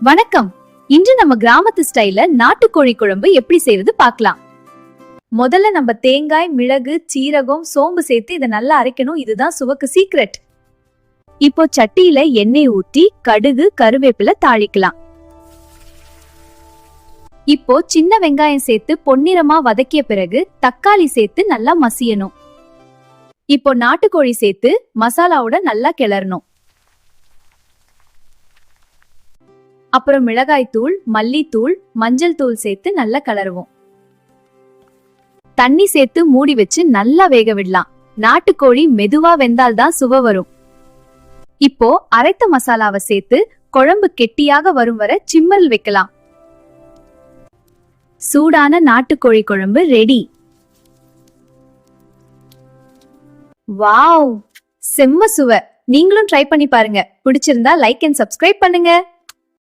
வணக்கம். இன்று நம்ம கிராமத்து ஸ்டைல்ல நாட்டுக்கோழி குழம்பு எப்படி செய்யறது பார்க்கலாம். முதல்ல நம்ம தேங்காய், மிளகு, சீரகம், சோம்பு சேர்த்து இதை நல்லா அரைக்கணும். இதுதான் சுவைக்கு சீக்ரெட். இப்போ சட்டியில எண்ணெய் ஊத்தி கடுகு, கருவேப்பிலை தாளிக்கலாம். இப்போ சின்ன வெங்காயம் சேர்த்து பொன்னிறமா வதக்கிய பிறகு தக்காளி சேர்த்து நல்லா மசியணும். இப்போ நாட்டுக்கோழி சேர்த்து மசாலாவோட நல்லா கிளறணும். அப்புறம் மிளகாய் தூள், மல்லித்தூள், மஞ்சள் தூள் சேர்த்து நல்லா கலருவோம். தண்ணி சேர்த்து மூடி வச்சு நல்லா வேக விடலாம். நாட்டுக்கோழி மெதுவா வெந்தால்தான் சுவை வரும். இப்போ அரைத்த மசாலாவை சேர்த்து குழம்பு கெட்டியாக வரும் வரை சிம்மல் வைக்கலாம். சூடான நாட்டுக்கோழி குழம்பு ரெடி. வாவ், செம்ம சுவை. நீங்களும் ட்ரை பண்ணி பாருங்க. பிடிச்சிருந்தா லைக் அண்ட் சப்ஸ்கிரைப் பண்ணுங்க.